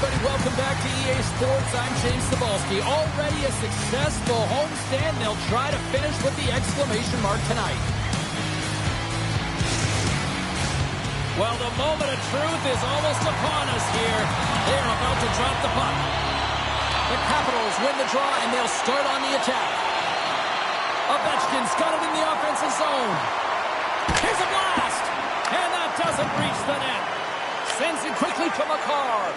everybody. Welcome back to EA Sports. I'm James Cebulski. Already a successful homestand. They'll try to finish with the exclamation mark tonight. Well, the moment of truth is almost upon us here. They're about to drop the puck. The Capitals win the draw, and they'll start on the attack. Ovechkin's got it in the offensive zone. Here's a blast! And that doesn't reach the net. Sends it quickly to McCarr.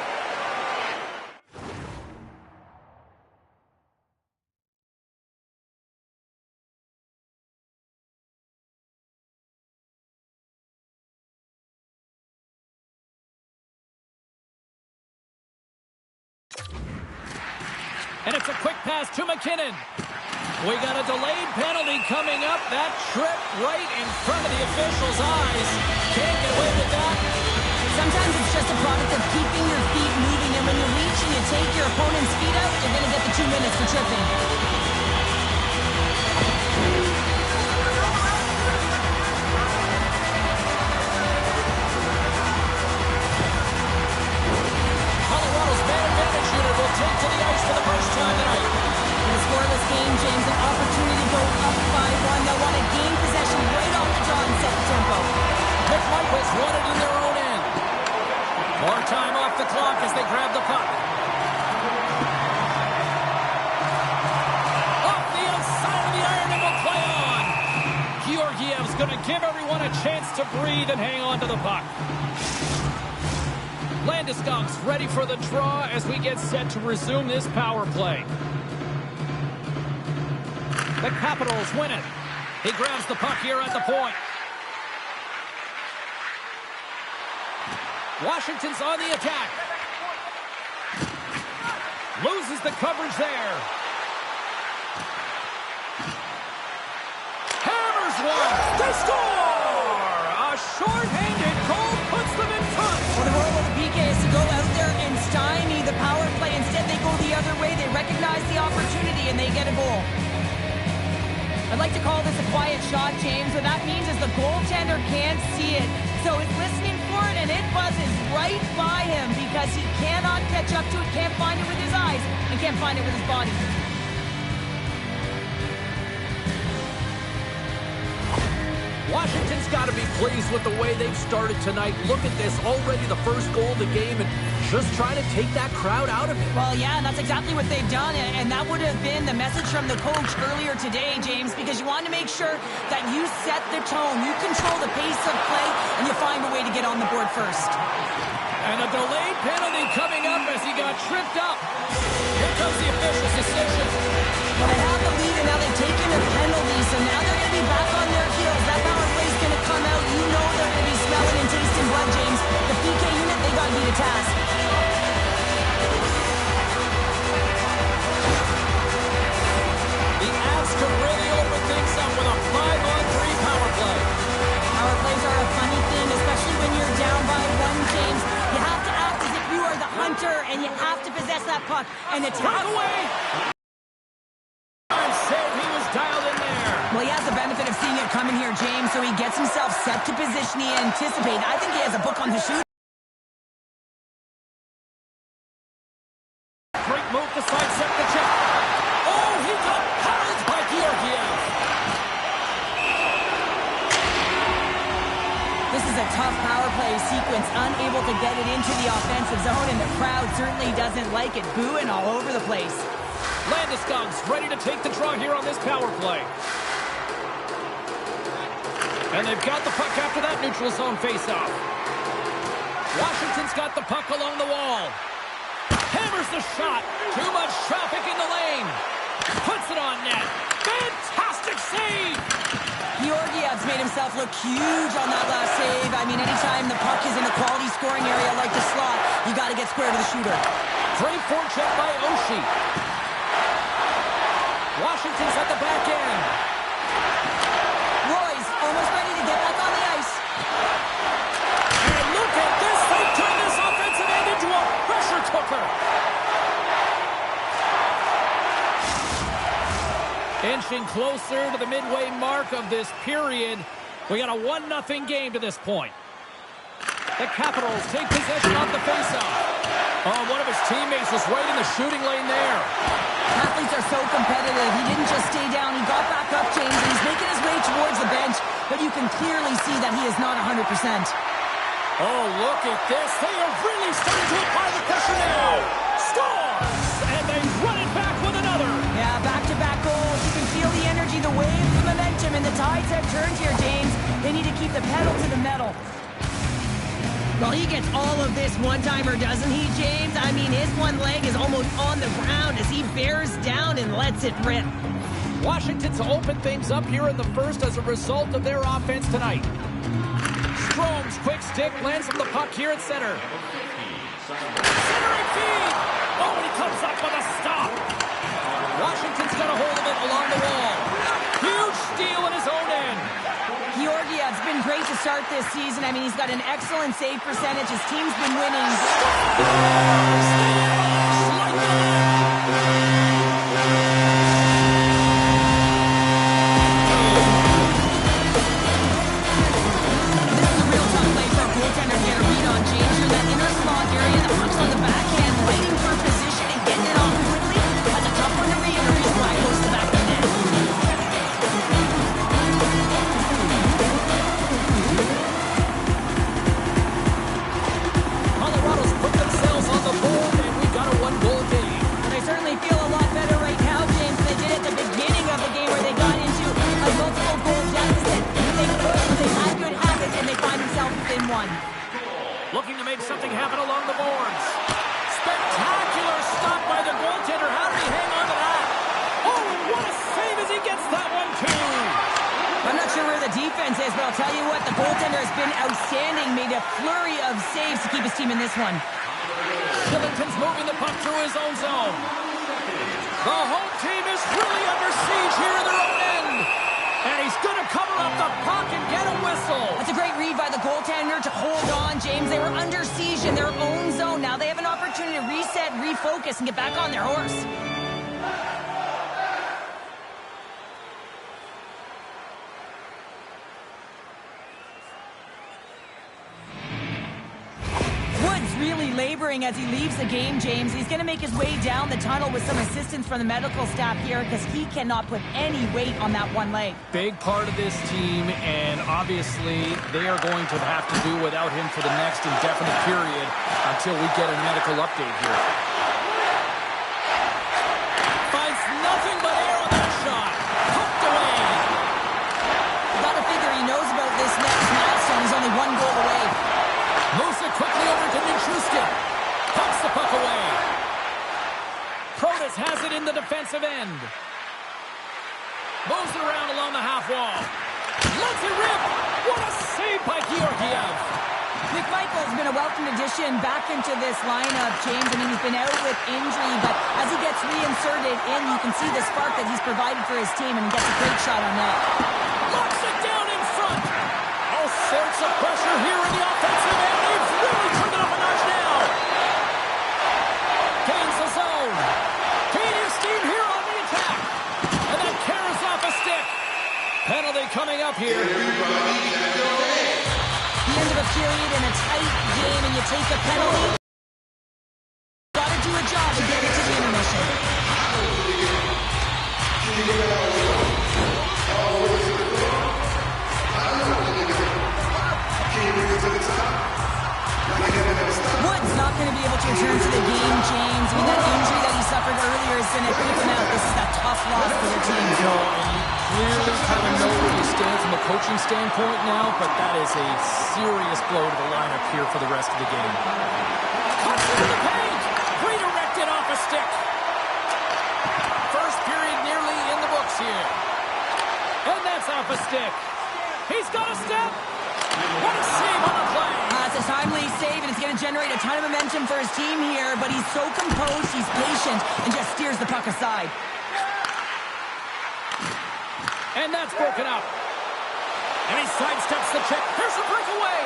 And it's a quick pass to McKinnon. We got a delayed penalty coming up. That trip right in front of the official's eyes. Can't get away with that. Sometimes it's just a product of keeping your feet moving, and when you reach and you take your opponent's feet out, you're going to get the 2 minutes for tripping. Colorado's man advantage unit will take to the ice for the first time tonight. In a scoreless game, James, an opportunity to go up by 1. They'll want to gain possession right off the draw and set the tempo. McMichael's won it in their own end. More time off the clock as they grab the puck. Off the outside of the iron and will play on. Georgiev's going to give everyone a chance to breathe and hang on to the puck. Landeskog's ready for the draw as we get set to resume this power play. The Capitals win it. He grabs the puck here at the point. Washington's on the attack. Loses the coverage there. Hammers one. They score! A short-handed goal puts them in front. Well, the role of the PK is to go out there and stymie the power play. Instead, they go the other way. They recognize the opportunity, and they get a goal. I'd like to call this a quiet shot, James. What that means is the goaltender can't see it. So he's listening for it, and it buzzes right by him because he cannot catch up to it, can't find it with his eyes, and can't find it with his body. Washington's got to be pleased with the way they've started tonight. Look at this, already the first goal of the game, and just trying to take that crowd out of it. Well, yeah, and that's exactly what they've done, and that would have been the message from the coach earlier today, James, because you want to make sure that you set the tone, you control the pace of play, and you find a way to get on the board first. And a delayed penalty coming up as he got tripped up. Here comes the official's decision. Well, they have the lead, and now they've taken a penalty, so now they're going to be back on their heels. That power play's going to come out. You know they're going to be smelling and tasting blood, James. The PK unit, they got to be the task. The Avs could really open things up with a 5-on-3 power play. Power plays are a funny thing, especially when you're down by 1, James. You have to act as if you are the hunter, and you have to possess that puck and attack. Away! Said he was dialed in there. Well, he has the benefit of seeing it coming here, James, so he gets himself set to position. He anticipates. I think he has a book on the shoot. Great move to sidestep the check. Oh, he got powered by Georgiev. This is a tough power play sequence, unable to get it into the offensive zone, and the crowd certainly doesn't like it, booing all over the place. Landeskog's ready to take the draw here on this power play. And they've got the puck after that neutral zone faceoff. Washington's got the puck along the wall. Hammers the shot. Too much traffic in the lane. Puts it on net. Fantastic save. Georgiev's made himself look huge on that last save. I mean, anytime the puck is in a quality scoring area like the slot, you got to get square to the shooter. Great forecheck by Oshie. Washington's at the back end. Roy's almost ready to get back on the ice. And look at this. They turn this offensive end into a pressure cooker. Inching closer to the midway mark of this period. We got a 1-0 game to this point. The Capitals take possession off the faceoff. Oh, one of his teammates was right in the shooting lane there. Athletes are so competitive. He didn't just stay down. He got back up, James, and he's making his way towards the bench. But you can clearly see that he is not 100%. Oh, look at this. They are really starting to apply the pressure now. Scores! And they run it back with another. Yeah, back-to-back goals. You can feel the energy, the wave, the momentum, and the tides have turned here, James. They need to keep the pedal to the metal. Well, he gets all of this one-timer, doesn't he, James? I mean, his one leg is almost on the ground as he bears down and lets it rip. Washington's opened things up here in the first as a result of their offense tonight. Strome's quick stick lands from the puck here at center. Centering feed! Oh, and he comes up with a stop. Washington's got a hold of it along the wall. Huge steal in his own end. Georgiev's been great to start this season. I mean, he's got an excellent save percentage. His team's been winning. This is a real tough play for a goaltender to get a read on, James. You're in that inner slot area. The puck's on the backhand, waiting for position and getting it off quickly. That's a tough one to read, and the reason why it goes to the back of the net. Colorado's put themselves on the board, and we've got a one-goal game. And they certainly feel a lot better right now, James, than they did at the beginning of the game where they got into a multiple-goal deficit. They pushed, they had good habits, and they find themselves within one. Looking to make something happen along the boards. Spectacular stop by the goaltender. How did he hang on to that? Oh, and what a save as he gets that one, too. I'm not sure where the defense is, but I'll tell you what, the goaltender has been outstanding, made a flurry of saves to keep his team in this one. Shillington's moving the puck through his own zone. The home team is really under siege here in their own end. And he's going to cover up the puck and get a whistle. That's a great read by the goaltender to hold on, James. They were under siege in their own zone. Now they have an opportunity to reset, refocus, and get back on their horse. Really laboring as he leaves the game, James. He's going to make his way down the tunnel with some assistance from the medical staff here because he cannot put any weight on that one leg. Big part of this team, and obviously they are going to have to do without him for the next indefinite period until we get a medical update here. Finds nothing but air on that shot. Hooked away. Gotta figure he knows about this next milestone. He's only one goal away. Moves it quickly over to Nichushkin. Pucks the puck away. Protas has it in the defensive end. Moves it around along the half wall. Lets it rip. What a save by Georgiev. McMichael's been a welcome addition back into this lineup, James. I mean, he's been out with injury, but as he gets reinserted in, you can see the spark that he's provided for his team and gets a great shot on net. Locks it down in front. All sorts of pressure here in the offensive end. He's really turned it up a notch now. Gains the zone. Gaining steam here on the attack. And then carries off a stick. Penalty coming up here. The end of a period in a tight game, and you take a penalty. Got to do a job to get it to the intermission. Wood's not going to be able to return to the game, James. I mean, that injury that he suffered earlier is going to keep him out. This is a tough loss for the team. No, and you clearly kind of know where you stand from a coaching standpoint now, but that is a serious blow to the lineup here for the rest of the game. Cuts into the paint. Redirected off a stick. First period nearly in the books here. And that's off a stick. He's got a step. What a save on the play. It's a timely save, and it's going to generate a ton of momentum for his team here, but he's so composed, he's patient, and just steers the puck aside. And that's broken up. And he sidesteps the check. Here's the breakaway.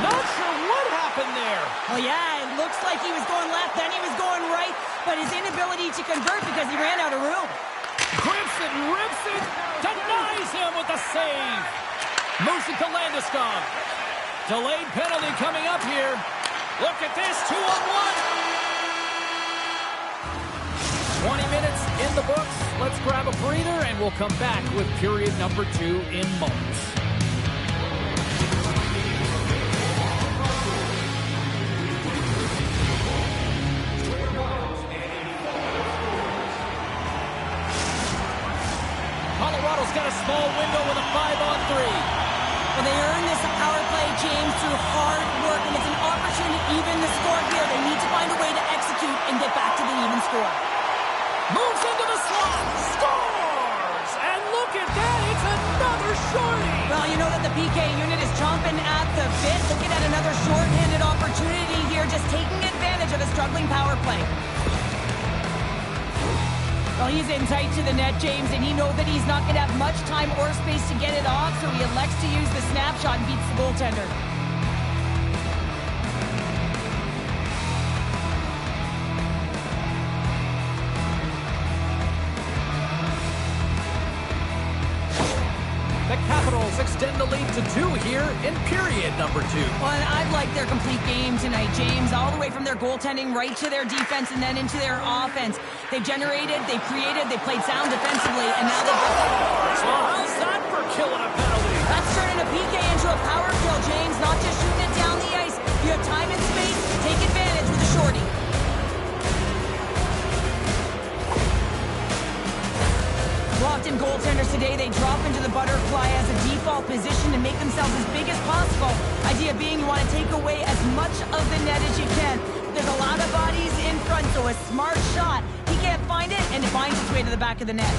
Not sure what happened there. Well, yeah, it looks like he was going left, then he was going right, but his inability to convert because he ran out of room. Grips it, rips it, denies him with the save. Moves it to Landeskog. Delayed penalty coming up here. Look at this, 2-on-1. 20 minutes in the books. Let's grab a breather, and we'll come back with period number 2 in moments. Colorado's got a small window with a 5-on-3. Well, they earn this power play, James, through hard work, and it's an opportunity to even the score here. They need to find a way to execute and get back to the even score. Moves into the slot, scores! And look at that, it's another shorty! Well, you know that the PK unit is chomping at the bit, looking at another short-handed opportunity here, just taking advantage of a struggling power play. Well, he's in tight to the net, James, and he knows that he's not going to have much time or space to get it off, so he elects to use the snapshot and beats the goaltender. The Capitals extend the lead to 2 here in period number 2. Well, and I've liked their complete game tonight, James, all the way from their goaltending right to their defense and then into their offense. They've generated, they've created, they played sound defensively, and now they've... Well, how's that for killing a penalty? That's turning a PK into a power kill, James, not just shooting it down the ice. If you have time and space, take advantage with a shorty. Often goaltenders today, they drop into the butterfly as a default position to make themselves as big as possible. Idea being you want to take away as much of the net as you can. There's a lot of bodies in front, so a smart shot. He can't find it, and it finds its way to the back of the net.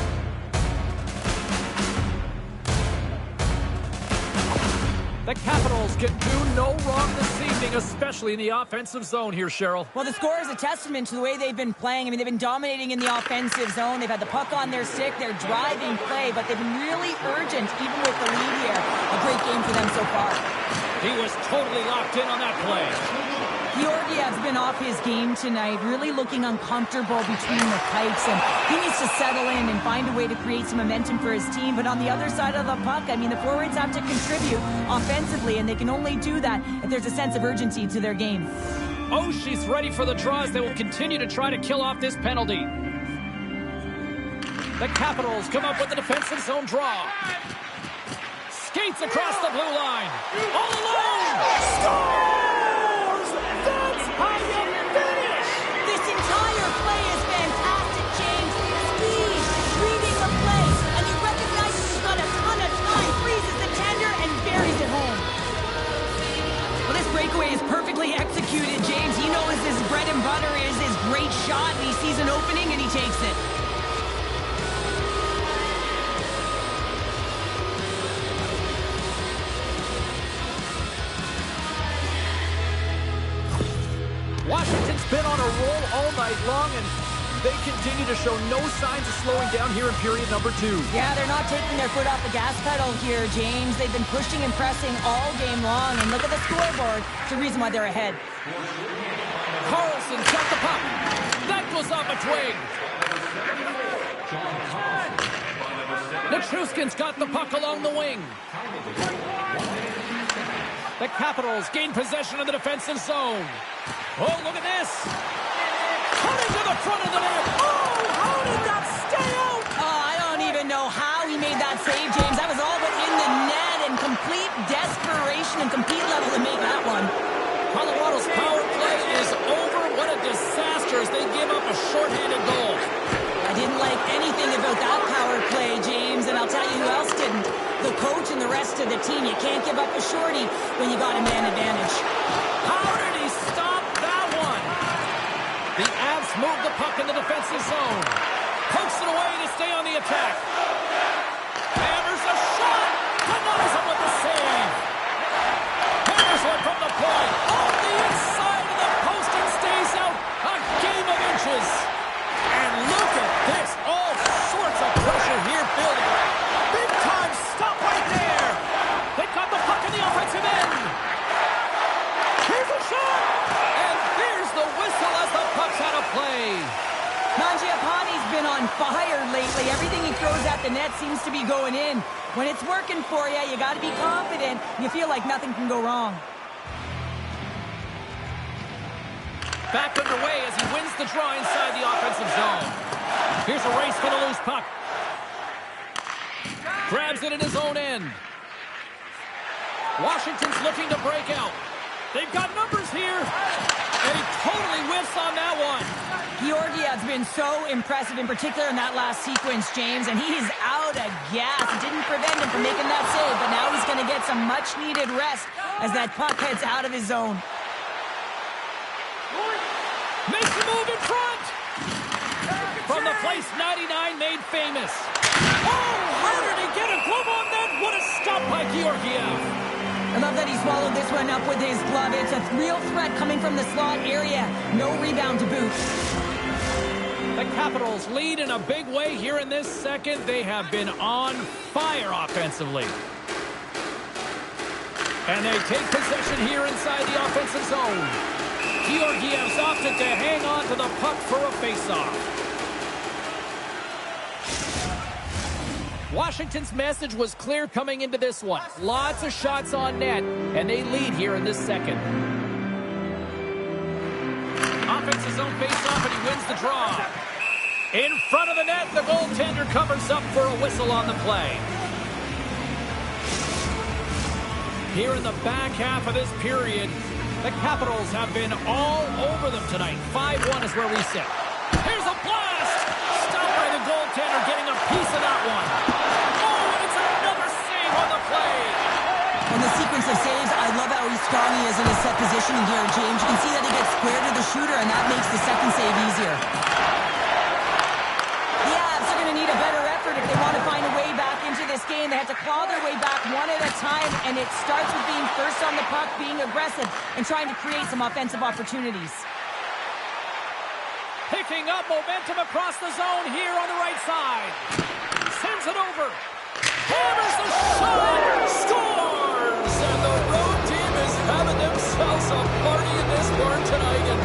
The Capitals can do no wrong this evening, especially in the offensive zone here, Cheryl. Well, the score is a testament to the way they've been playing. I mean, they've been dominating in the offensive zone. They've had the puck on their stick. They're driving play, but they've been really urgent, even with the lead here. A great game for them so far. He was totally locked in on that play. Georgiev's been off his game tonight, really looking uncomfortable between the pipes, and he needs to settle in and find a way to create some momentum for his team. But on the other side of the puck, I mean, the forwards have to contribute offensively, and they can only do that if there's a sense of urgency to their game. Oh, she's ready for the draws. They will continue to try to kill off this penalty. The Capitals come up with the defensive zone draw. Skates across the blue line. All alone! Scores! That's how you finish! This entire play is fantastic, James. Speed, reading the play, and he recognizes he's got a ton of time, freezes the tender, and buries it home. Well, this breakaway is perfectly executed, James. He knows his bread and butter is his great shot, and he sees an opening, and he takes it. Washington's been on a roll all night long, and they continue to show no signs of slowing down here in period number 2. Yeah, they're not taking their foot off the gas pedal here, James. They've been pushing and pressing all game long, and look at the scoreboard. It's the reason why they're ahead. Carlson's got the puck. That goes off a twig. Nichushkin's got the puck along the wing. The Capitals gain possession of the defensive zone. Oh, look at this. Cutting to the front of the net. Oh, how did that stay out? Oh, I don't even know how he made that save, James. That was all but in the net, and complete desperation and complete level to make that one. Colorado's power play is over. What a disaster as they give up a shorthanded goal. I didn't like anything about that power play, James, and I'll tell you who else didn't. The coach and the rest of the team. You can't give up a shorty when you got a man advantage. How did he stop that one? The Avs move the puck in the defensive zone. Pokes it away to stay on the attack. Hammers a shot. Denies him with the save. Hammers one from the point. Off the inside of the post and stays out. A game of inches. And look at this. All sorts of pressure here building. Big time stop right there. They've got the puck in the offensive end. Here's a shot. And here's the whistle as the puck's out of play. Mangiapane's been on fire lately. Everything he throws at the net seems to be going in. When it's working for you, you got to be confident. You feel like nothing can go wrong. Back underway as he wins the draw inside the offensive zone. Here's a race for the loose puck. Grabs it in his own end. Washington's looking to break out. They've got numbers here. And he totally whiffs on that one. Georgiev's been so impressive, in particular in that last sequence, James, and he's out of gas. It didn't prevent him from making that save, but now he's going to get some much-needed rest as that puck heads out of his zone. Makes the move in front. From the place 99 made famous. Oh, how did he get a glove on that? What a stop by Georgiev. I love that he swallowed this one up with his glove. It's a real threat coming from the slot area. No rebound to boot. The Capitals lead in a big way here in this second. They have been on fire offensively. And they take possession here inside the offensive zone. Georgiev's opted to hang on to the puck for a faceoff. Washington's message was clear coming into this one. Lots of shots on net, and they lead here in this second. Offensive zone faceoff, and he wins the draw. In front of the net, the goaltender covers up for a whistle on the play. Here in the back half of this period, the Capitals have been all over them tonight. 5-1 is where we sit. Here's a blast! Stopped by the goaltender, getting a piece of that one. Oh, and it's another save on the play. In the sequence of saves, I love how strong he is in his set positioning here, James. You can see that he gets square to the shooter, and that makes the second save easier. The Avs are going to need a better effort if they want to find a way back into this game. They have to claw their way back one at a time, and it starts with being first on the puck, being aggressive, and trying to create some offensive opportunities. Picking up momentum across the zone here on the right side. Sends it over. Hammers the shot. Scores! And the road team is having themselves a party in this barn tonight. And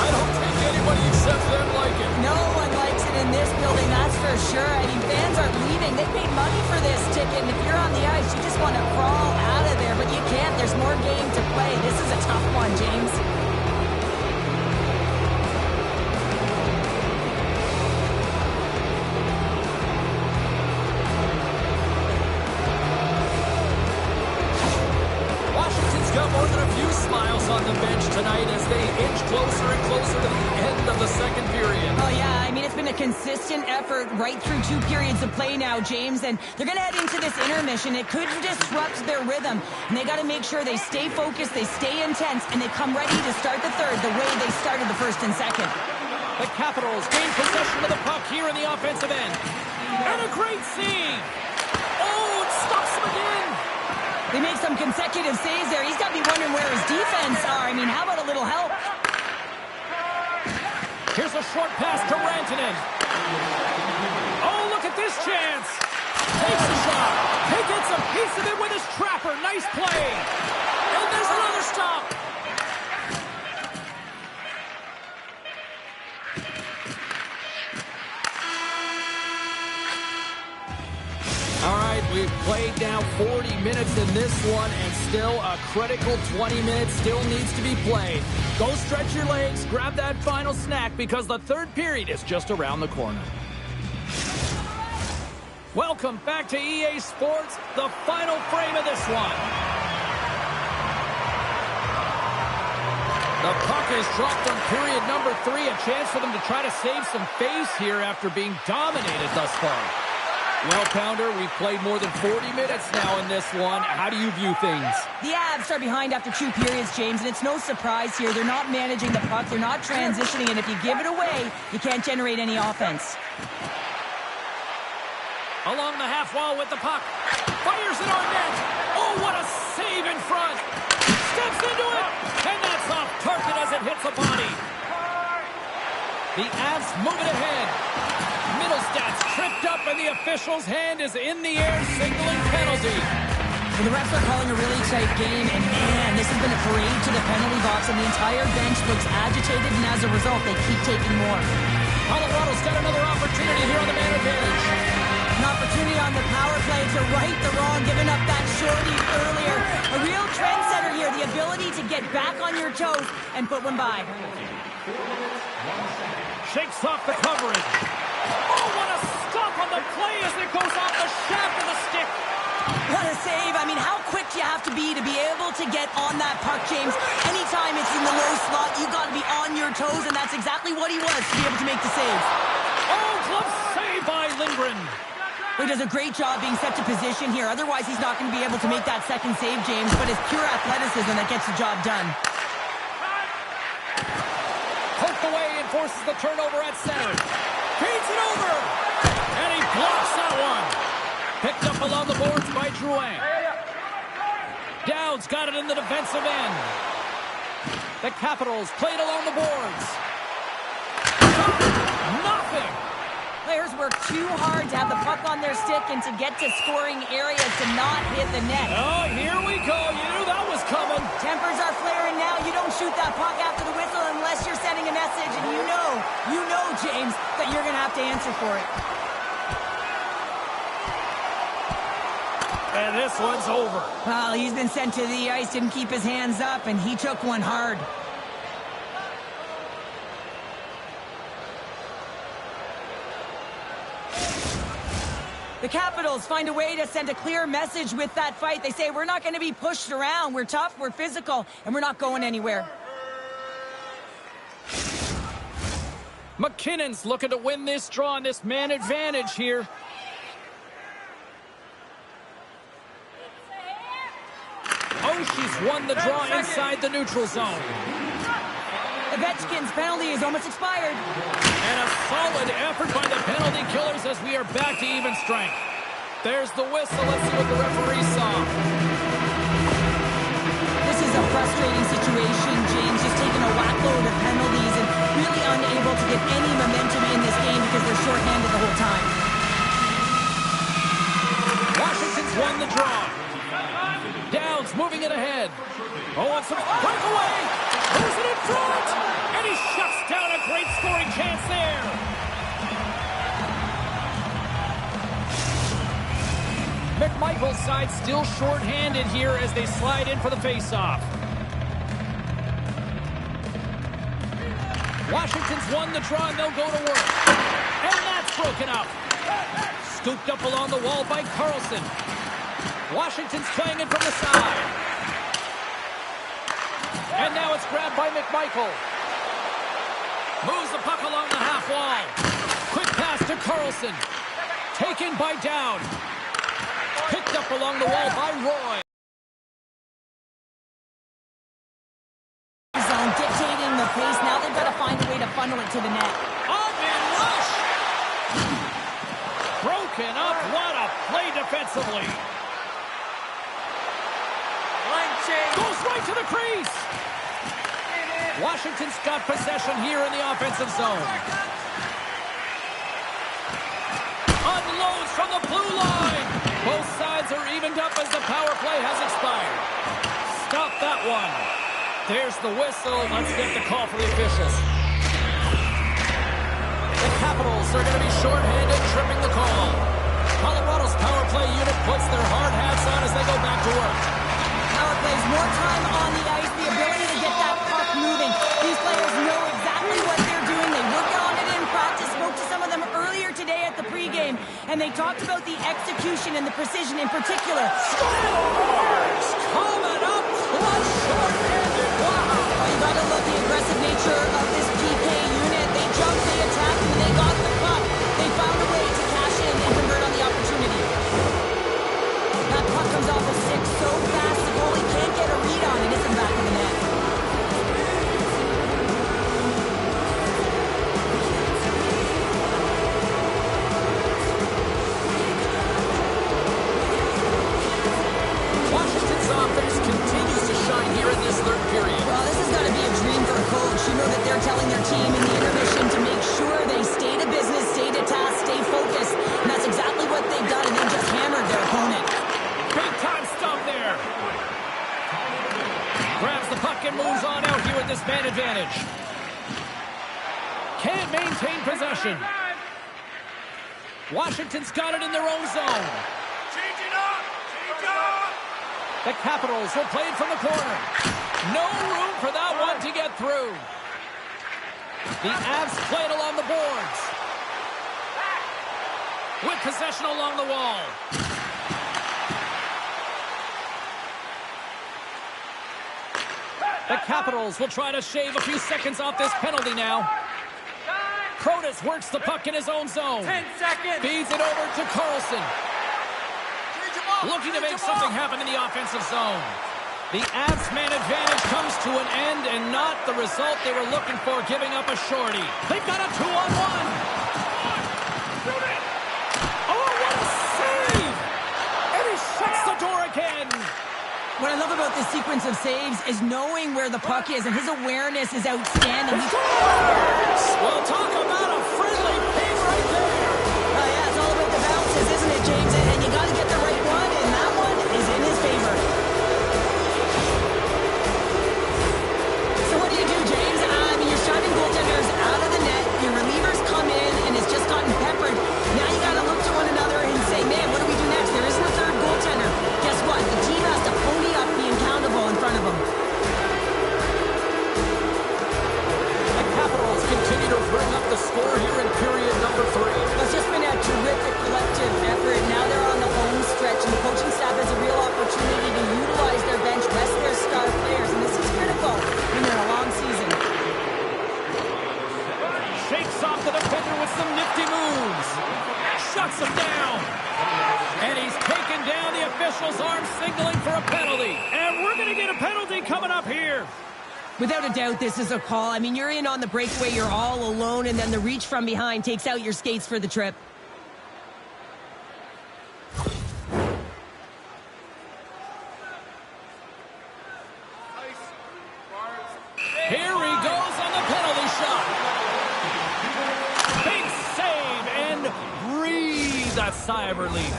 I don't think anybody except them like it. No one likes it in this building, that's for sure. I mean, fans are leaving. They paid money for this ticket. And if you're on the ice, you just want to crawl out of there. But you can't. There's more game to play. This is a tough one, James. Got more than a few smiles on the bench tonight as they inch closer and closer to the end of the second period. Oh, yeah. I mean, it's been a consistent effort right through 2 periods of play now, James. And they're going to head into this intermission. It could disrupt their rhythm. And they got to make sure they stay focused, they stay intense, and they come ready to start the third the way they started the first and second. The Capitals gain possession of the puck here in the offensive end. And a great save. Oh, it stops him again. They make some consecutive saves there. He's got to be wondering where his defense are. I mean, how about a little help? Here's a short pass to Rantanen. Oh, look at this chance. Takes a shot. He gets a piece of it with his trapper. Nice play. And there's another stop. All right, we've played now 40 minutes in this one, and still a critical 20 minutes still needs to be played. Go stretch your legs, grab that final snack, because the third period is just around the corner. Welcome back to EA Sports, the final frame of this one. The puck is dropped from period number 3, a chance for them to try to save some face here after being dominated thus far. Well, Pounder, we've played more than 40 minutes now in this one. How do you view things? The Avs are behind after 2 periods, James, and it's no surprise here. They're not managing the puck. They're not transitioning, and if you give it away, you can't generate any offense. Along the half wall with the puck. Fires it on net. Oh, what a save in front. Steps into it, and that's off target as it hits a body. The Avs moving ahead. Middlestad's tripped up, and the official's hand is in the air, signaling penalty. Well, the refs are calling a really tight game, and man, this has been a parade to the penalty box, and the entire bench looks agitated, and as a result, they keep taking more. Colorado's got another opportunity here on the man advantage. An opportunity on the power play to right the wrong, giving up that shorty earlier. A real trendsetter here, the ability to get back on your toes and put one by. Shakes off the coverage. Oh, what a stop on the play as it goes off the shaft of the stick. What a save. I mean, how quick you have to be able to get on that puck, James. Anytime it's in the low slot, you got to be on your toes, and that's exactly what he was to be able to make the save. Oh, glove save by Lindgren. He does a great job being set to position here. Otherwise, he's not going to be able to make that second save, James, but it's pure athleticism that gets the job done. Poked away and forces the turnover at center. Feeds it over. And he blocks that one. Picked up along the boards by Drouin. Downs got it in the defensive end. The Capitals played along the boards. Nothing. Players work too hard to have the puck on their stick and to get to scoring areas to not hit the net. Oh, here we go. You knew that was coming. Tempers are flaring now. You don't shoot that puck after the whistle unless you're sending a message, and you know, James, that you're going to have to answer for it. And this one's over. Well, he's been sent to the ice, didn't keep his hands up, and he took one hard. The Capitals find a way to send a clear message with that fight. They say, we're not going to be pushed around. We're tough, we're physical, and we're not going anywhere. McKinnon's looking to win this draw on this man advantage here. Oh, she's won the draw inside the neutral zone. Ovechkin's penalty is almost expired. And a solid effort by the penalty killers as we are back to even strength. There's the whistle. Let's see what the referee saw. This is a frustrating situation, James, just taking a whackload of penalties and really unable to get any momentum in this game because they're shorthanded the whole time. Washington's won the draw. Downs moving it ahead. Oh, and some breakaway. Moves it in front. And he shuts down a great scoring chance there. McMichael's side still short-handed here as they slide in for the face-off. Washington's won the draw and they'll go to work. And that's broken up. Scooped up along the wall by Carlson. Washington's playing it from the side. And now it's grabbed by McMichael. Moves the puck along the half wall. Quick pass to Carlson. Taken by Down. Picked up along the wall by Roy. Zone dictating the pace. Now they've got to find a way to funnel it to the net. Up and rush. Broken up. What a play defensively. Goes right to the crease. Washington's got possession here in the offensive zone. Unloads from the blue line. Both sides are evened up as the power play has expired. Stop that one. There's the whistle. Let's get the call for the officials. The Capitals are going to be shorthanded, tripping the call. Colorado's power play unit puts their hard hats on as they go back to work. Power plays more time on the ice, the ability to get that puck moving. These players know exactly what they're doing. They work on it in practice. Spoke to some of them earlier today at the pregame, and they talked about the execution and the precision in particular. Scores! Coming up, clutch short-handed. Wow! You gotta love the aggressive nature of this PK unit. They jumped, they attacked, and they got the puck. They found a way to cash in and convert on the opportunity. That puck comes off a stick so fast, the goalie can't get a read on it. It's in the back of the net. Washington's offense continues to shine here in this third period. Well, this has got to be a dream for a coach. You know that they're telling their team in the intermission to make sure they stay to business, stay to task, stay focused. And that's exactly what they've done, and they just hammered their opponent. Big time stop there. Grabs the puck and moves on out here with this man advantage. Can't maintain possession. Washington's got it in their own zone. Change it up! Change up! The Capitals will play it from the corner. No room for that one to get through. The Avs play it along the boards. With possession along the wall. The Capitals will try to shave a few seconds off this penalty now. Protas works the puck in his own zone. 10 seconds. Feeds it over to Carlson. Looking to make something happen in the offensive zone. The Avs man advantage comes to an end, and not the result they were looking for, giving up a shorty. They've got a 2-on-1. Oh, what a save! And he shuts the door again. What I love about this sequence of saves is knowing where the puck is, and his awareness is outstanding. Well, talk about a friendly ping right there. Yeah, it's all about the bounces, isn't it, James? And you got to get the right one, and that one is in his favor. So what do you do, James? You're shutting goaltenders out of the net. Your relievers come in, and it's just gotten peppered. Now you got to look to one another and say, man, what do we do next? There isn't a third goaltender. Guess what? The team has to pony up, be accountable in front of them. The Capitals continue to bring up the score here in period number 3. It's just been a terrific collective effort. Now they're on the home stretch, and the coaching staff has a real opportunity to utilize their bench, rest their star players, and this is critical when they're in a long season. Shakes off the defender with some nifty moves. Shuts him down. And he's taken down. The official's arm signaling for a penalty. And we're going to get a penalty coming up here. Without a doubt, this is a call. You're in on the breakaway, you're all alone, and then the reach from behind takes out your skates for the trip. Here he goes on the penalty shot. Big save and breathe a sigh of relief.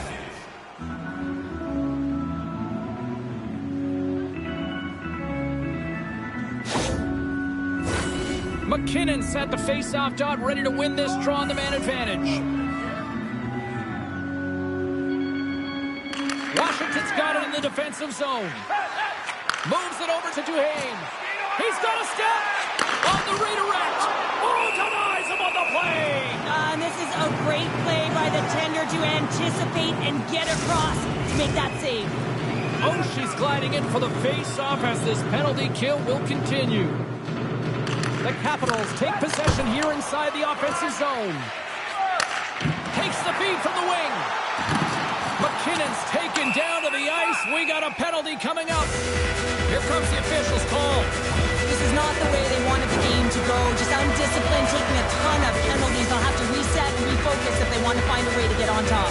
McKinnon set the face-off dot, ready to win this draw on the man advantage. Washington's got it in the defensive zone. Moves it over to Duhaime. He's got a step on the redirect. Oh, denies him on the play. And this is a great play by the tender to anticipate and get across to make that save. Oh, she's gliding in for the face-off as this penalty kill will continue. The Capitals take possession here inside the offensive zone. Takes the feed from the wing. McKinnon's taken down to the ice. We got a penalty coming up. Here comes the official's call. This is not the way they wanted the game to go. Just undisciplined, taking a ton of penalties. They'll have to reset and refocus if they want to find a way to get on top.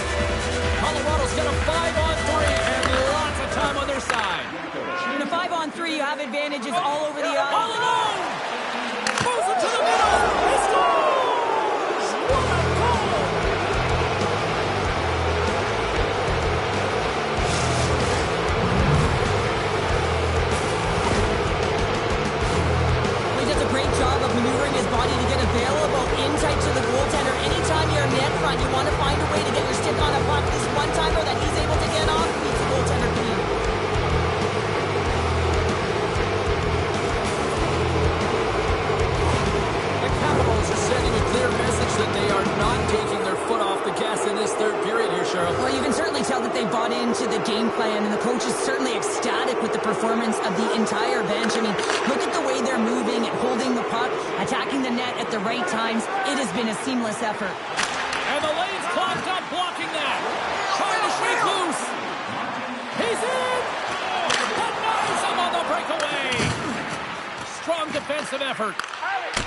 Colorado's got a 5-on-3 and lots of time on their side. In a 5-on-3, you have advantages all over the ice. All alone! Moves it to the middle! He scores! What a goal! He does a great job of maneuvering his body to get available in tight to the goaltender. Anytime you're net front, you want to find a way to get your stick on a puck. This one-timer that he's able to get off beats the goaltender clean. Sending a clear message that they are not taking their foot off the gas in this third period here, Cheryl. Well, you can certainly tell that they bought into the game plan, and the coach is certainly ecstatic with the performance of the entire bench. Look at the way they're moving and holding the puck, attacking the net at the right times. It has been a seamless effort. And the lane's clogged up, blocking that. Trying to shake loose. He's in! Denies him on the breakaway. Strong defensive effort.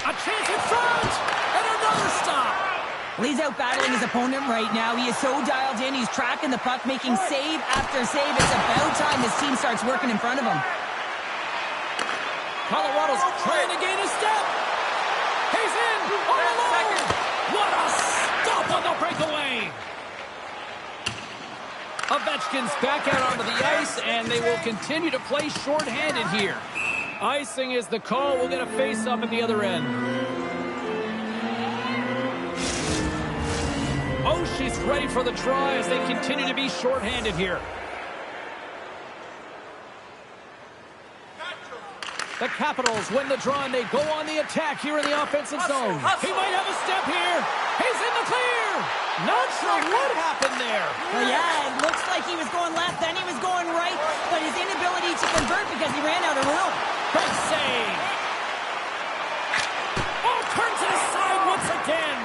A chance in front! And another stop! Well, he's out battling his opponent right now. He is so dialed in. He's tracking the puck, making save after save. It's about time his team starts working in front of him. Colorado's trying to gain a step. He's in! All alone! What a stop on the breakaway! Ovechkin's back out onto the ice, and they will continue to play shorthanded here. Icing is the call. We'll get a face-up at the other end. Oh, she's ready for the try as they continue to be shorthanded here. The Capitals win the draw, and they go on the attack here in the offensive zone. He might have a step here. He's in the clear. Not sure what happened there. Well, yeah, it looks like he was going left, then he was going right, but his inability to convert because he ran out of room. Big save. Oh, turns it aside once again.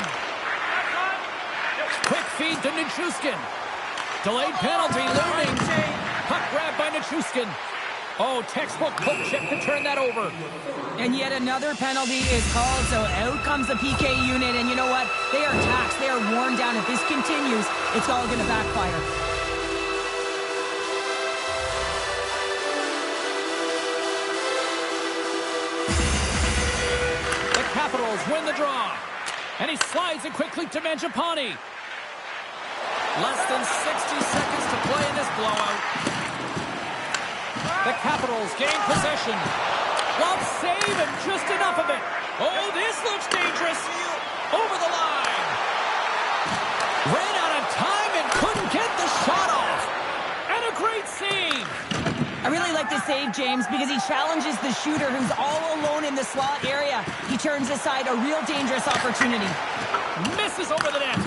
Quick feed to Nichushkin. Delayed penalty looming. Puck grabbed by Nichushkin. Oh, textbook poke check to turn that over. And yet another penalty is called, so out comes the PK unit. And you know what? They are taxed. They are worn down. If this continues, it's all going to backfire. The Capitals win the draw. And he slides it quickly to Mangiapane. Less than 60 seconds to play in this blowout. The Capitals gain possession. Glove save and just enough of it. Oh, this looks dangerous. Over the line. Ran out of time and couldn't get the shot off. And a great save. I really like the save, James, because he challenges the shooter who's all alone in the slot area. He turns aside a real dangerous opportunity. Misses over the net.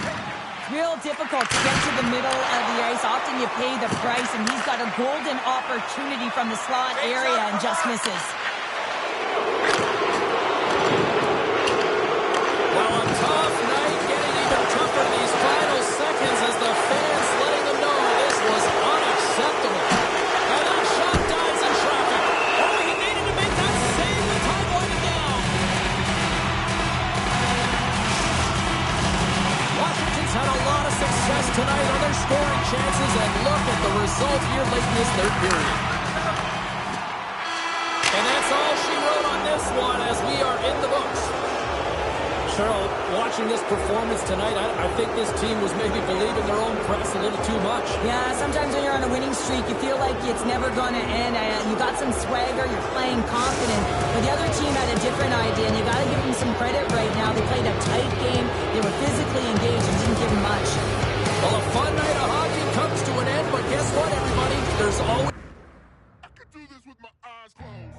Real difficult to get to the middle of the ice. Often you pay the price, and he's got a golden opportunity from the slot area and just misses. Well, a tough night, getting even tougher these final seconds as the fans letting them know this was unacceptable. And that shot dies in traffic. Oh, he needed to make that save with time winding down. Washington's had a lot of success tonight on their scoring chances, and look at the result here late in this third period. And that's all she wrote on this one as we are in the books. Cheryl, watching this performance tonight, I think this team was maybe believing their own press a little too much. Yeah, sometimes when you're on a winning streak, you feel like it's never going to end. You got some swagger, you're playing confident, but the other team had a different idea, and you got to give them some credit right now. They played a tight game, they were physically engaged, and didn't give them much. Well, a fun night of hockey comes to an end, but guess what, everybody? There's always... I could do this with my eyes closed.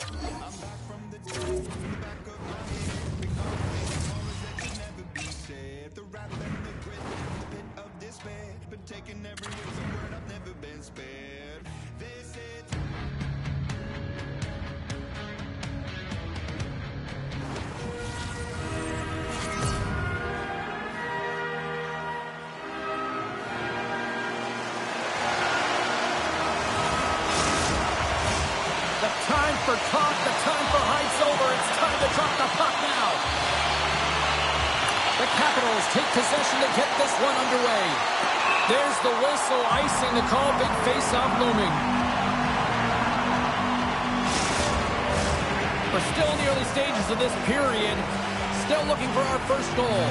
I'm back from the dead, from the back of my head. Big horrors that can never be said. The rap and the grit, the pit of despair. Been taken every word's a word, I've never been spared. They said time for talk, the time for hype's over. It's time to drop the puck now. The Capitals take possession to get this one underway. There's the whistle, icing the call, big face-off looming. We're still in the early stages of this period. Still looking for our first goal.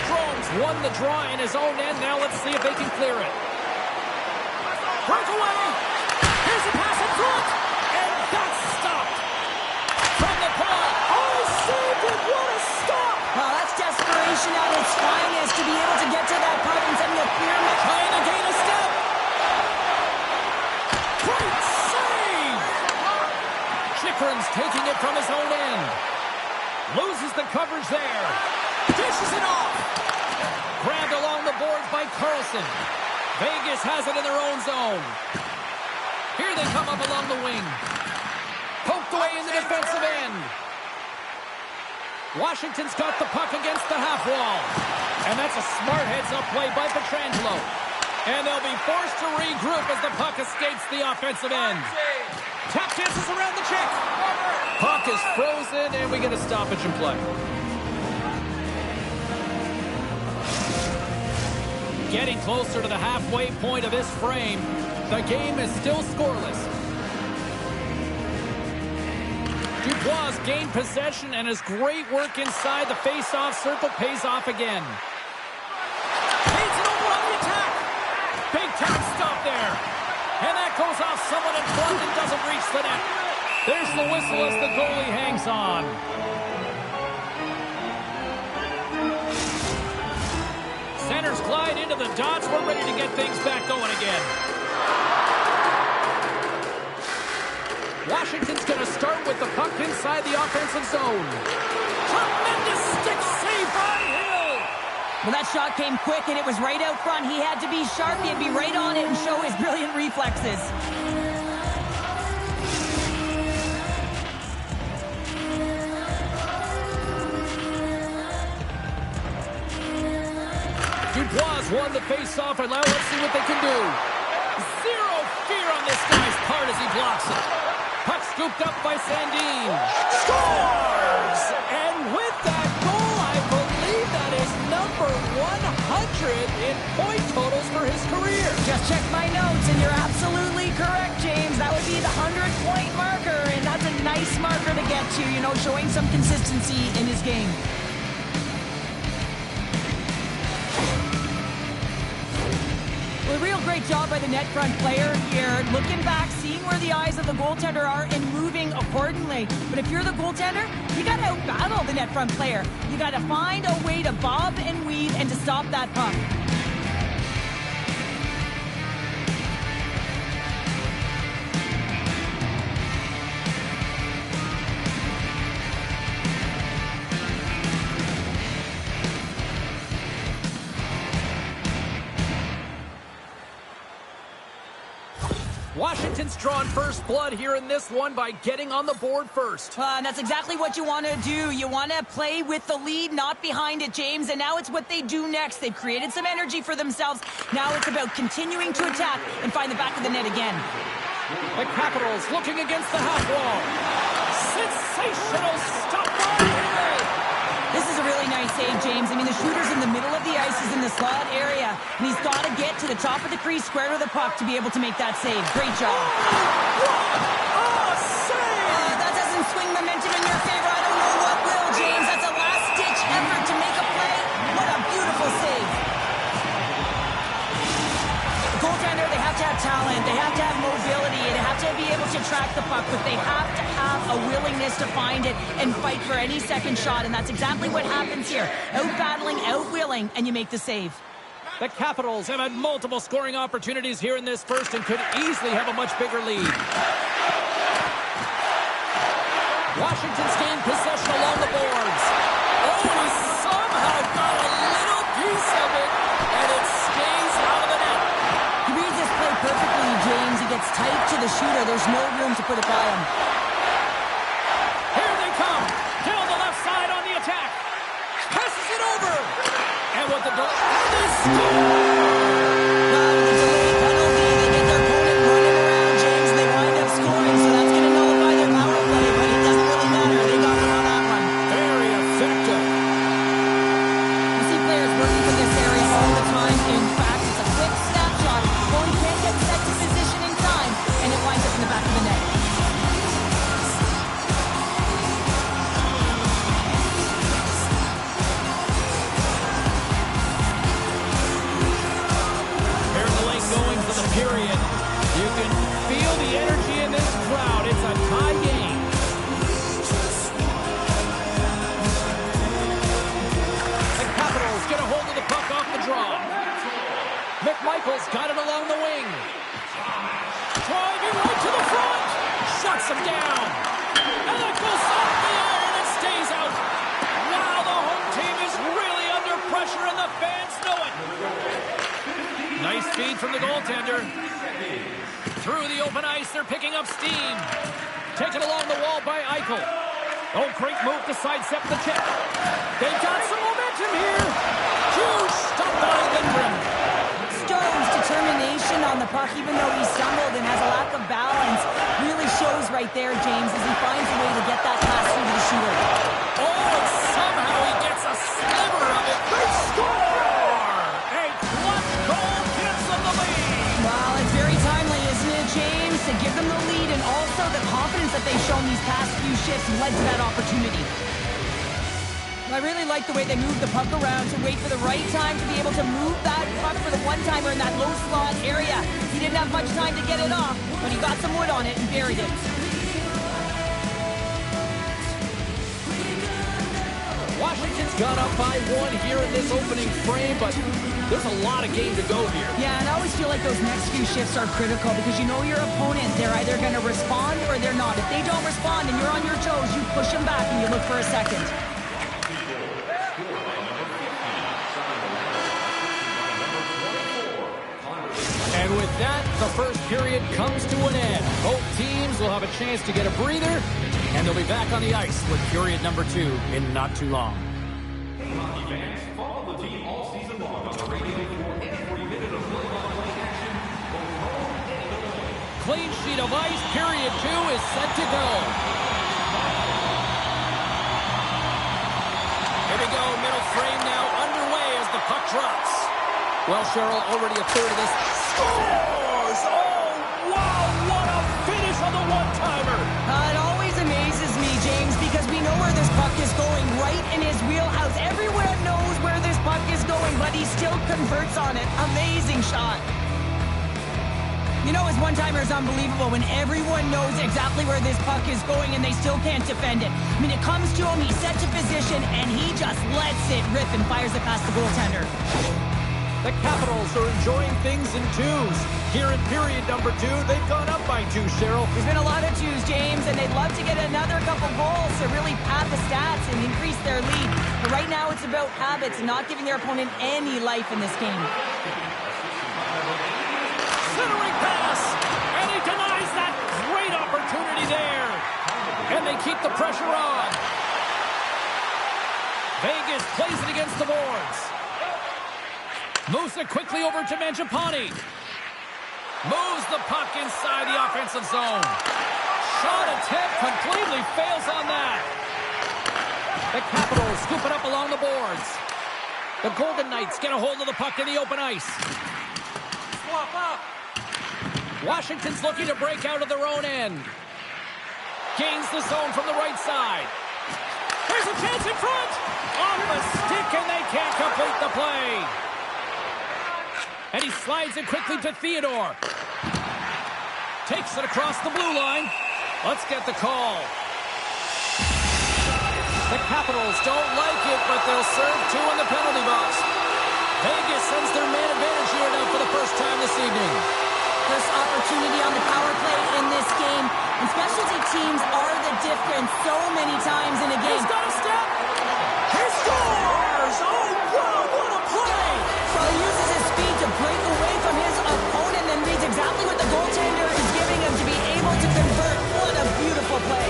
Strome's won the draw in his own end. Now let's see if they can clear it. Breakaway! Here's a pass in front, and that's stopped. From the point. Oh, he saved it. What a stop. Well, that's desperation at its finest to be able to get to that puck and send a clear. Trying to gain a step. Great save. Chikrin's taking it from his own end. Loses the coverage there. Dishes it off. Grabbed along the boards by Carlson. Vegas has it in their own zone. Here they come up along the wing. Poked away in the defensive end. Washington's got the puck against the half wall. And that's a smart heads-up play by Pietrangelo. And they'll be forced to regroup as the puck escapes the offensive end. Tap dances around the check. Puck is frozen, and we get a stoppage in play. Getting closer to the halfway point of this frame. The game is still scoreless. Dubois gained possession, and his great work inside the face-off circle pays off again. Feeds it over on the attack. Big time stop there. And that goes off someone in front and doesn't reach the net. There's the whistle as the goalie hangs on. glide into the dots. We're ready to get things back going again. Washington's going to start with the puck inside the offensive zone. Tremendous stick save by Hill. Well, that shot came quick, and it was right out front. He had to be sharp. He had to be right on it and show his brilliant reflexes. Dubois won the face-off, and now let's see what they can do. Zero fear on this guy's part as he blocks it. Puck scooped up by Sandin. Scores! And with that goal, I believe that is number 100 in point totals for his career. Just checked my notes, and you're absolutely correct, James. That would be the 100-point marker, and that's a nice marker to get to, you know, showing some consistency in his game. Well, a real great job by the net front player here, looking back, seeing where the eyes of the goaltender are, and moving accordingly. But if you're the goaltender, you got to out-battle the net front player. You got to find a way to bob and weave and to stop that puck. Washington's drawn first blood here in this one by getting on the board first. And that's exactly what you want to do. You want to play with the lead, not behind it, James. And now it's what they do next. They've created some energy for themselves. Now it's about continuing to attack and find the back of the net again. The Capitals looking against the half wall. Sensational stop by Hill. This is a really nice save, James. I mean, the shooter's in the middle of the ice. He's in the slot area. And he's got to get to the top of the crease, square to the puck, to be able to make that save. Great job. Oh, save! That doesn't swing momentum in your favor. I don't know what will, James. That's a last-ditch effort to make a play. What a beautiful save. The goaltender, they have to have talent. They have to have mobility. They have to be able to track the puck, but they have to have a willingness to find it and fight for any second shot, and that's exactly what happens here. Out-battling, out-willing, and you make the save. The Capitals have had multiple scoring opportunities here in this first and could easily have a much bigger lead. Washington's gained possession along the boards. Oh, he somehow got a little piece of it, and it stays out of the net. He reads this play perfectly, James. He gets tight to the shooter. There's no room to put it by him. Here they come. Down the left side on the attack. Passes it over. And with the goal, they score! With the delayed penalty, they get their opponent running around, James, and they wind up scoring, so that's going to nullify their power play, but it doesn't really matter. They got it on that one. Very effective. You see players working from this area all the time. In fact, it's a quick snapshot. One can't get set to position in time, and it winds up in the back of the net. Period. You can feel the energy in this crowd. It's a tie game. The Capitals get a hold of the puck off the draw. McMichael's got it along the wing. Driving right to the front. Shuts him down. And it goes off the iron and stays out. Wow, the home team is really under pressure and the fans know it. Nice feed from the goaltender. Through the open ice, they're picking up steam. Taken along the wall by Eichel. Oh, great move to sidestep the check. They've got some momentum here. Huge stop by Lindgren. Stone's determination on the puck, even though he stumbled and has a lack of balance, really shows right there, James, as he finds a way to get that pass through to the shooter. Oh, and somehow he gets a sliver of it. They score! A clutch goal gives them the lead. Well, it's very timely, isn't it, James, to give them the lead, and also the confidence that they've shown these past few shifts led to that opportunity. I really like the way they moved the puck around to wait for the right time to be able to move that puck for the one-timer in that low slot area. He didn't have much time to get it off, but he got some wood on it and buried it. Washington's got up by one here in this opening frame, but There's a lot of game to go here. Yeah, and I always feel like those next few shifts are critical because you know your opponent. They're either going to respond or they're not. If they don't respond and you're on your toes, you push them back and you look for a second. And with that, the first period comes to an end. Both teams will have a chance to get a breather, and they'll be back on the ice with period number 2 in not too long. Hey, hockey fans, follow the team all season long on the radio for every minute of play-by-play action, both home and away. Clean sheet of ice, period 2 is set to go. Here we go, middle frame now underway as the puck drops. Well, Cheryl, already a third of this. Scores! Oh, wow, what a finish on the one-timer! It always amazes me, James, because we know where this puck is going, right in his wheelhouse. Everyone knows where this puck is going, but he still converts on it. Amazing shot. You know, his one-timer is unbelievable when everyone knows exactly where this puck is going and they still can't defend it. I mean, it comes to him, he's set to position, and he just lets it rip and fires it past the goaltender. The Capitals are enjoying things in twos. Here in period number 2, they've gone up by 2, Cheryl. There's been a lot of twos, James, and they'd love to get another couple goals to really pad the stats and increase their lead. But right now it's about habits and not giving their opponent any life in this game. Centering pass, and he denies that great opportunity there. And they keep the pressure on. Vegas plays it against the boards. Moves it quickly over to Mangiapane. Moves the puck inside the offensive zone. Shot attempt completely fails on that. The Capitals scoop it up along the boards. The Golden Knights get a hold of the puck in the open ice. Swap up. Washington's looking to break out of their own end. Gains the zone from the right side. There's a chance in front. Off the stick, and they can't complete the play. And he slides it quickly to Theodore. Takes it across the blue line. Let's get the call. The Capitals don't like it, but they'll serve 2 in the penalty box. Vegas sends their man advantage here now for the first time this evening. First opportunity on the power play in this game. And specialty teams are the difference so many times in a game. He's got a step. He scores! Oh, wow, what a play! So he uses his speed to break away from his opponent and reads exactly what the goaltender is giving him to be able to convert. What a beautiful play.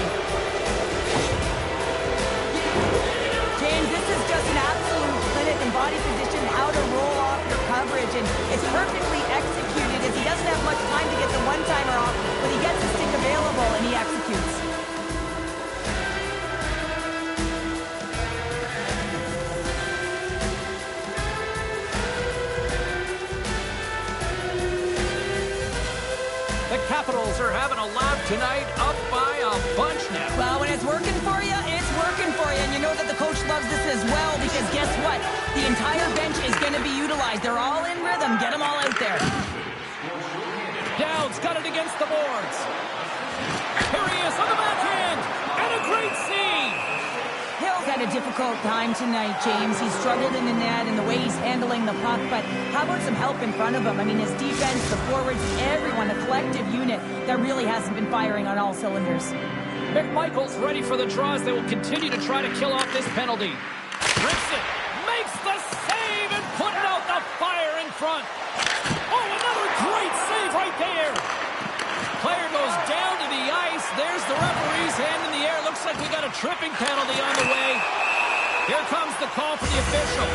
James, this is just an absolute clinic in body position, how to roll off your coverage, and it's perfectly executed as he doesn't have much time to get the one-timer off, but he gets the stick available and he executes. The Capitals are having a laugh tonight, up by a bunch now. Well, when it's working for you, it's working for you. And you know that the coach loves this as well because guess what? The entire bench is going to be utilized. They're all in rhythm. Get them all out there. Dowd's got it against the boards. Here he is on the backhand. And a great save. Hill's had a difficult time tonight, James. He's struggled in the net and the way he's handling the puck. But how about some help in front of him? I mean, his defense, the forwards, everyone, a collective unit that really hasn't been firing on all cylinders. McMichael's ready for the draws. They will continue to try to kill off this penalty. Rips it. Makes the save and putting out the fire in front. Oh, another great save right there. Player goes down to the ice. There's the referee's hand in the air. Looks like we got a tripping penalty on the way. Here comes the call for the official.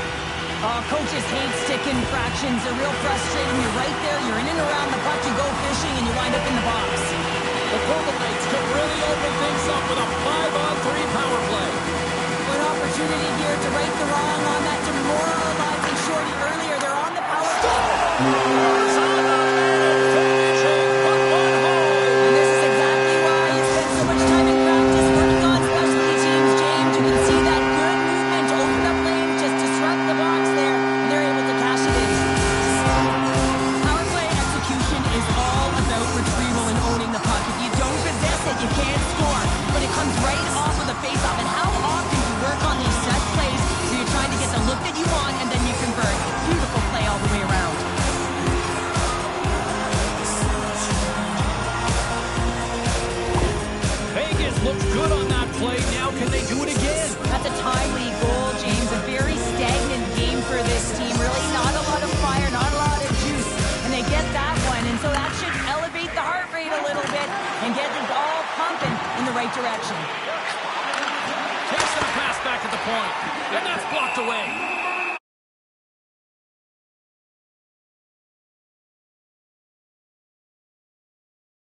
Coaches hate stick infractions. They're real frustrating. You're right there. You're in and around the puck. You go fishing and you wind up in the box. The Golden Knights could really open things up with a 5-on-3 power play. An opportunity here to right the wrong on that demoralizing shorty earlier. They're on the power play. And this is exactly why you spend so much time in practice working on specialty teams, James. You can see that good movement to open up lanes, just disrupt the box there, and they're able to cash it in. Power play execution is all about retrieval and owning the puck. If you don't possess it, you can't score. But it comes right off of the face-off. good on that play. Now can they do it again? That's a timely goal, James. A very stagnant game for this team. Really not a lot of fire, not a lot of juice. And they get that one. And so that should elevate the heart rate a little bit and get it all pumping in the right direction. Takes that pass back at the point. And that's blocked away.